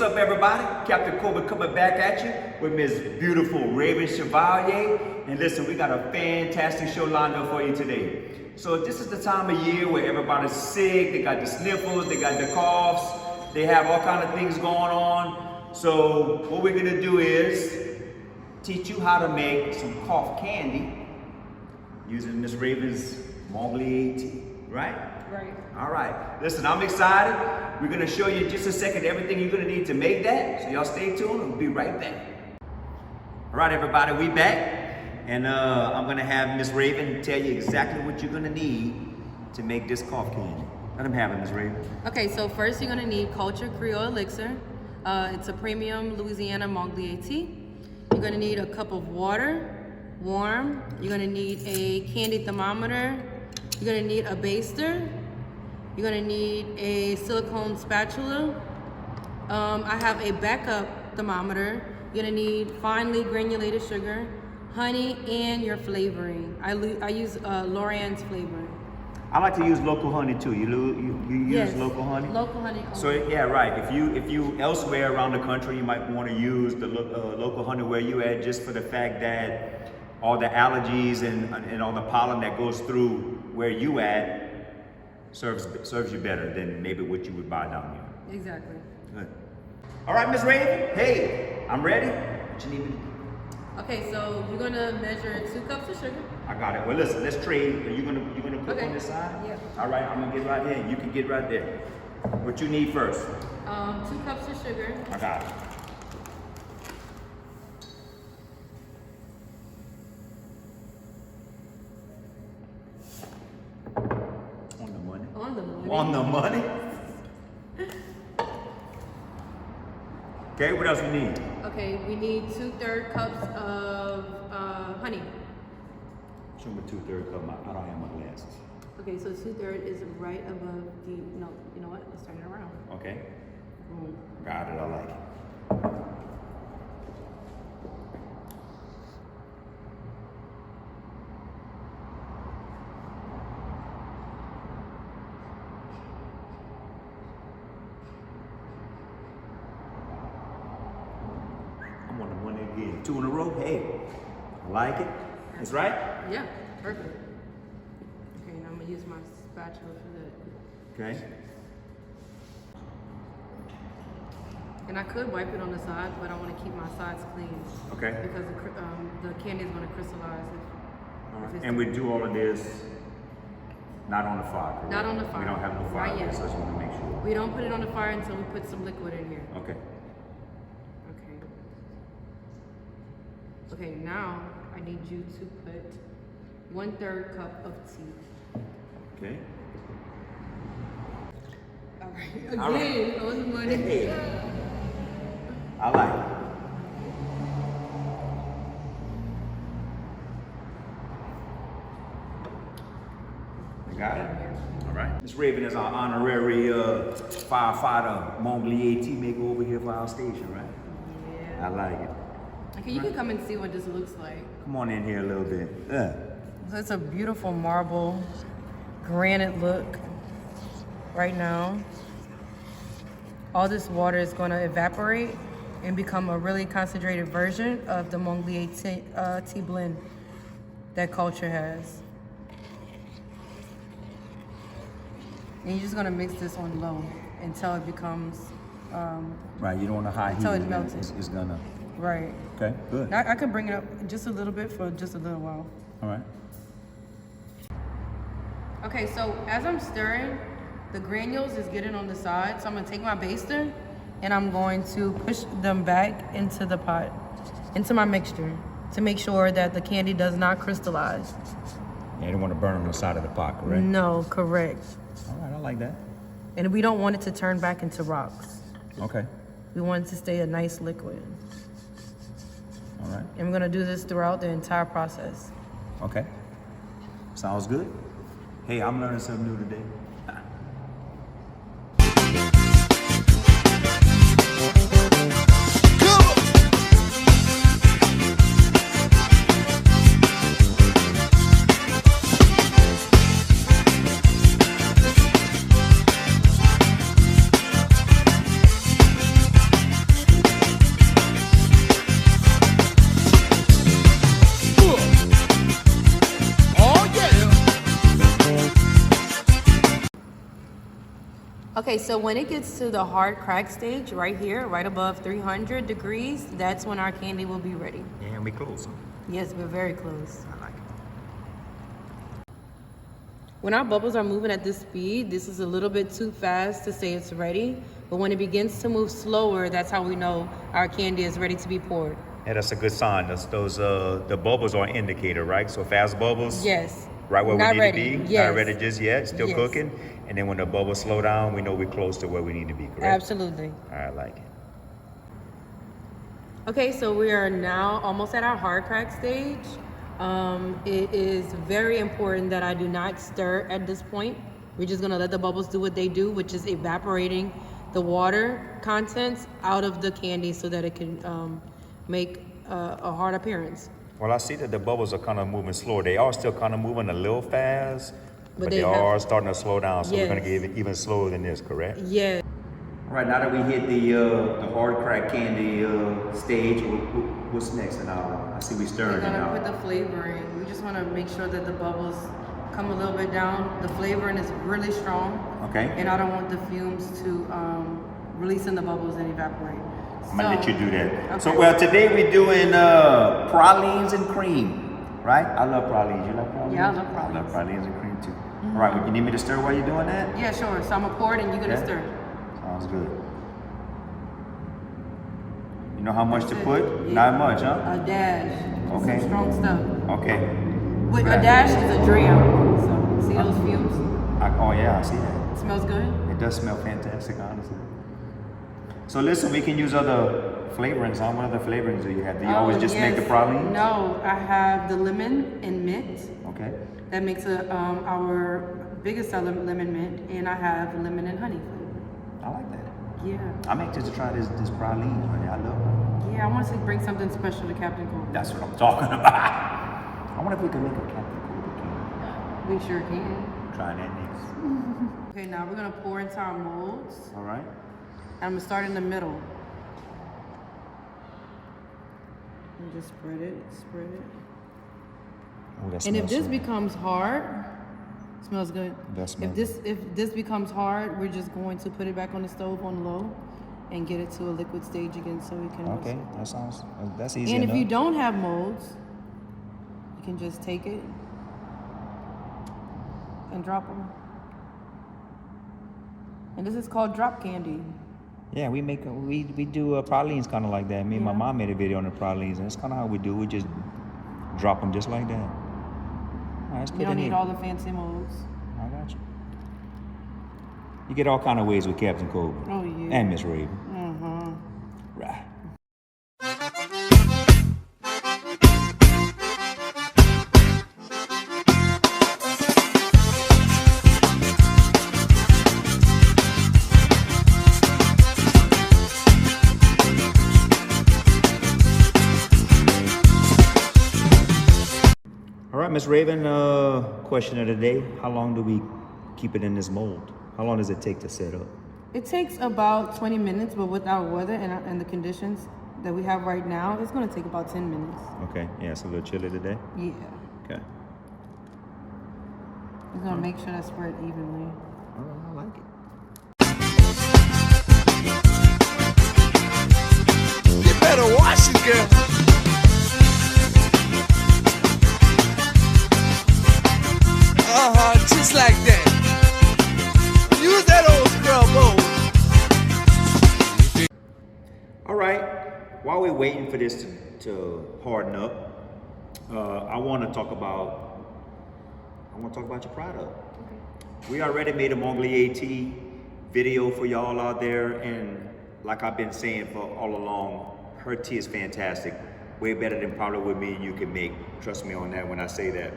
what's up everybody? Captain Colbert coming back at you with Miss Beautiful Raven Chevalier. And listen, we got a fantastic show lined up for you today. So this is the time of year where everybody's sick, they got the sniffles, they got the coughs, they have all kind of things going on. So what we're gonna do is teach you how to make some cough candy using Miss Raven's Monglier Tea, right? Right. All right, listen, I'm excited. We're gonna show you in just a second everything you're gonna need to make that. So y'all stay tuned, we'll be right back. All right, everybody, we back. And I'm gonna have Miss Raven tell you exactly what you're gonna need to make this cough candy. Let him have it, Miss Raven. Okay, so first you're gonna need cultured Creole elixir. It's a premium Louisiana Monglier tea. You're gonna need a cup of water, warm. You're gonna need a candy thermometer. You're gonna need a baster. You're gonna need a silicone spatula. I have a backup thermometer. You're gonna need finely granulated sugar, honey, and your flavoring. I use Loran's flavoring. I like to use local honey too. You use Yes, local honey? Local honey only. So yeah, right. If you elsewhere around the country, you might want to use the local honey where you at, just for the fact that all the allergies and all the pollen that goes through where you at serves you better than maybe what you would buy down here. Exactly. Good. All right, Miss Raven. Hey, I'm ready. What you need me to do? Okay, so you're gonna measure 2 cups of sugar. I got it. Well, listen, let's trade. Are you gonna cook Okay. on this side? Yeah. All right, I'm gonna get right here. You can get right there. What you need first? 2 cups of sugar. I got it. On the money. On the money. On the money. Okay, what else we need? Okay, we need 2/3 cups of honey. Show me 2/3 cup. I don't have my glasses. Okay, so 2/3 is right above the, no, you know what? Let's turn it around. Okay. Boom. Got it. I like it. I'm on the money again. 2 in a row. Hey, I like it. That's right. Yeah, perfect. Okay, now I'm gonna use my spatula for that. Okay. And I could wipe it on the side, but I want to keep my sides clean. Okay. Because the candy is going to crystallize. All right. And we do all of this not on the fire, correct? Not on the fire. We don't have no fire, Not yet. so I just want to make sure. We don't put it on the fire until we put some liquid in here. Okay. Okay. Okay, now I need you to put 1/3 cup of tea. Okay. All right. All right. Again, on the money. Hey. I like it. You got it? All right. Miss Raven is our honorary firefighter Monglier Tea maker over here for our station, right? Yeah. I like it. Okay, you can come and see what this looks like. Come on in here a little bit. So it's a beautiful marble granite look right now. All this water is going to evaporate and become a really concentrated version of the Monglier tea blend that culture has. And you're just going to mix this on low until it becomes Right, you don't want to high heat. Until it melts. It's gonna. right. Okay, good. I can bring it up just a little bit for just a little while. All right. Okay, so as I'm stirring, the granules is getting on the side. So I'm gonna take my baster and I'm going to push them back into the pot, into my mixture, to make sure that the candy does not crystallize. Yeah, you don't want to burn on the side of the pot, correct? No, correct. All right, I like that. And we don't want it to turn back into rocks. Okay. We want it to stay a nice liquid. All right. And we're gonna do this throughout the entire process. Okay. Sounds good. Hey, I'm learning something new today. Okay, so when it gets to the hard crack stage, right here, right above 300 degrees, that's when our candy will be ready. Yeah, and we close them. Yes, we're very close. I like it. When our bubbles are moving at this speed, this is a little bit too fast to say it's ready. But when it begins to move slower, that's how we know our candy is ready to be poured. Yeah, that's a good sign. The bubbles are an indicator, right? So fast bubbles. Yes. Right where Not we need ready. to be. Yes. Not ready just yet. Still Yes. cooking. And then when the bubbles slow down, we know we're close to where we need to be, correct? Absolutely. I like it. Okay, so we are now almost at our hard crack stage. It is very important that I do not stir at this point. We're just gonna let the bubbles do what they do, which is evaporating the water contents out of the candy so that it can make a hard appearance. Well, I see that the bubbles are kind of moving slower. They are still kind of moving a little fast, but they they are starting to slow down. So we're going to Yes. get even slower than this, correct? Yeah. All right, now that we hit the hard crack candy stage, what's next in our? I see we We're stirring it gonna now. put the flavoring. We just wanna make sure that the bubbles come a little bit down. The flavoring is really strong. Okay. And I don't want the fumes to release in the bubbles and evaporate. I'm gonna let you do that. Okay. So, well, today we're doing pralines and cream, right? I love pralines. You like pralines? Yeah, I love pralines. I love pralines and cream too. All right, well, you need me to stir while you're doing that? Yeah, sure. So I'm gonna pour it and you're gonna Okay. stir. Sounds good. You know how much to That's it. put? Yeah. Not much, huh? A dash. Okay. Some strong stuff. Okay. With a dash is a dram. So see those fumes? Oh yeah, I see that. It smells good. It does smell fantastic, honestly. So listen, we can use other flavorings. Huh? What other flavorings do you have? Do you always just make the praline? No, I have the lemon and mint. Okay. That makes our biggest seller lemon mint, and I have lemon and honey flavor. I like that. Yeah. I'm anxious to try this praline right now. I love it. Yeah, I want to bring something special to Captain Cole. That's what I'm talking about. I wonder if we can make a Captain Cobra cake. We sure can. Try that next. Okay, now we're gonna pour into our molds. All right. I'm gonna start in the middle. And just spread it, spread it. Oh, that And if smells this so- becomes hard, smells good. That smells If this becomes hard, we're just going to put it back on the stove on low and get it to a liquid stage again so we can Okay, that's easy And enough. if you don't have molds, you can just take it and drop them. And this is called drop candy. Yeah, we do pralines kind of like that. Me and my mom made a video on the pralines, and that's kind of how we do. We just drop them just like that. All right, let's put You don't it need in. all the fancy molds. I got you. You get all kind of ways with Captain Cobra. Oh yeah. And Miss Raven. Uh-huh. Right. All right, Miss Raven, question of the day. How long do we keep it in this mold? How long does it take to set up? It takes about 20 minutes, but with our weather and the conditions that we have right now, it's gonna take about 10 minutes. Okay, yeah, it's a little chilly today. Yeah. Okay. We're gonna make sure that's spread evenly. All right, I like it. You better watch it, girl. Just like that. Use that old scrub bowl. All right, while we're waiting for this to harden up, I want to talk about your product. We already made a Monglier Tea video for y'all out there, and like I've been saying for all along, her tea is fantastic. Way better than probably what me and you can make. Trust me on that when I say that.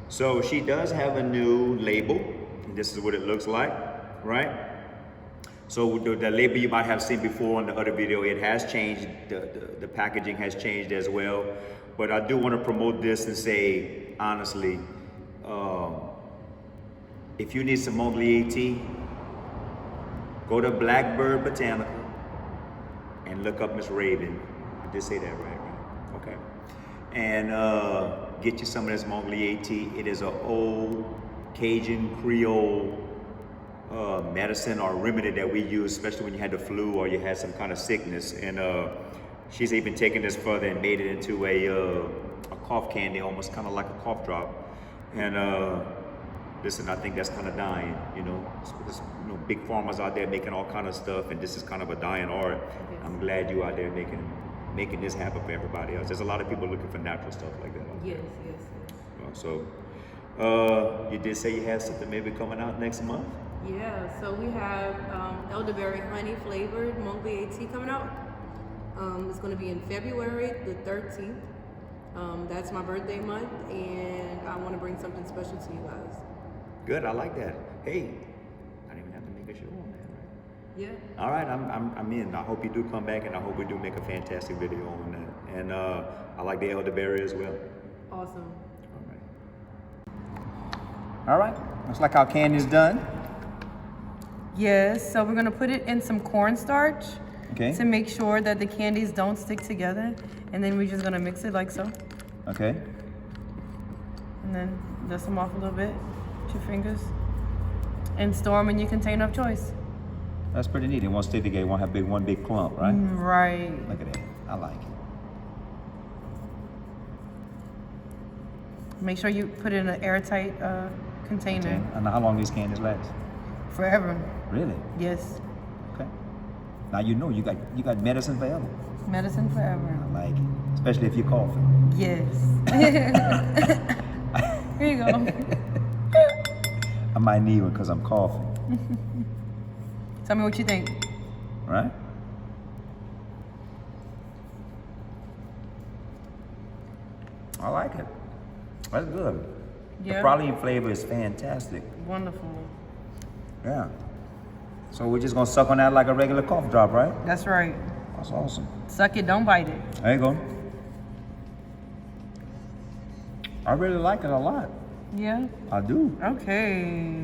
So she does have a new label. This is what it looks like, right? So the label you might have seen before on the other video, it has changed. The packaging has changed as well. But I do want to promote this and say, honestly, if you need some Monglier tea, go to Blackbird Botanical and look up Miss Raven. I did say that right? Okay. And get you some of this Monglier tea. It is an old Cajun Creole medicine or remedy that we use, especially when you had the flu or you had some kind of sickness. And she's even taken this further and made it into a cough candy, almost kind of like a cough drop. And listen, I think that's kind of dying, you know. There's, you know, big farmers out there making all kind of stuff, and this is kind of a dying art. Yes. I'm glad you out there making this happen for everybody else. There's a lot of people looking for natural stuff like that. Yes, yes, yes. So, you did say you had something maybe coming out next month? Yeah, so we have elderberry honey flavored Monglier Tea coming out. It's going to be in February the 13th. That's my birthday month, and I want to bring something special to you guys. Good, I like that. Hey, I didn't even have to make a show on that, right? Yeah. All right, I'm in. I hope you do come back, and I hope we do make a fantastic video on that. And I like the elderberry as well. Awesome. All right, looks like our candy's done. Yes, so we're going to put it in some cornstarch Okay. to make sure that the candies don't stick together. And then we're just going to mix it like so. Okay. And then dust them off a little bit with your fingers. And store them in your container of choice. That's pretty neat. It won't stay together. It won't have one big clump, right? Right. Look at that. I like it. Make sure you put it in an airtight container. Okay. And how long these candies last? Forever. Really? Yes. Okay. Now you know you got medicine forever. Medicine forever. I like it, especially if you're coughing. Yes. Here you go. I might need one because I'm coughing. Tell me what you think. Right? I like it. That's good. Yeah. The praline flavor is fantastic. Wonderful. Yeah. So we're just gonna suck on that like a regular cough drop, right? That's right. That's awesome. Suck it, don't bite it. There you go. I really like it a lot. Yeah? I do. Okay.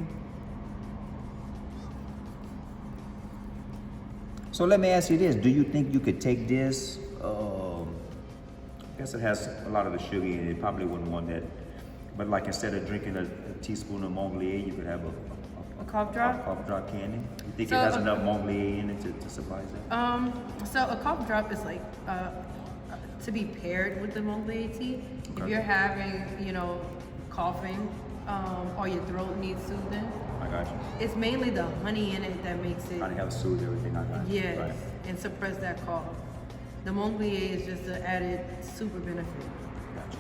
So let me ask you this. Do you think you could take this, I guess it has a lot of the sugar in it. You probably wouldn't want that. But like instead of drinking a teaspoon of Monglier, you could have a cough drop? cough drop candy. You think So it has a- enough Monglier in it to suffice that? So a cough drop is like to be paired with the Monglier tea. If Okay. you're having, coughing, or your throat needs soothing, I got you. it's mainly the honey in it that makes it, Trying to help soothe everything. I got you. yes, Right. and suppress that cough. The Monglier is just an added super benefit. Gotcha.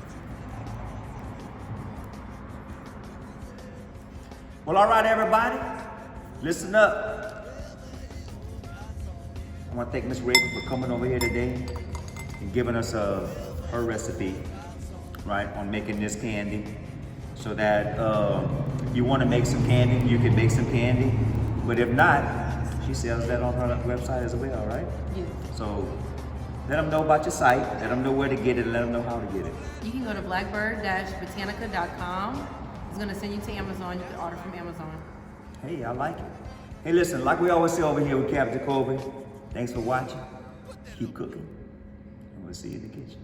Well, all right, everybody, listen up. I want to thank Miss Raven for coming over here today and giving us her recipe, right, on making this candy. So that if you want to make some candy, you can make some candy. But if not, she sells that on her website as well, right? Yeah. So let them know about your site, let them know where to get it, let them know how to get it. You can go to blackbird-botanica.com. It's gonna send you to Amazon. You can order from Amazon. Hey, I like it. Hey, listen, like we always say over here with Captain Jacoby, thanks for watching. Keep cooking, and we'll see you in the kitchen.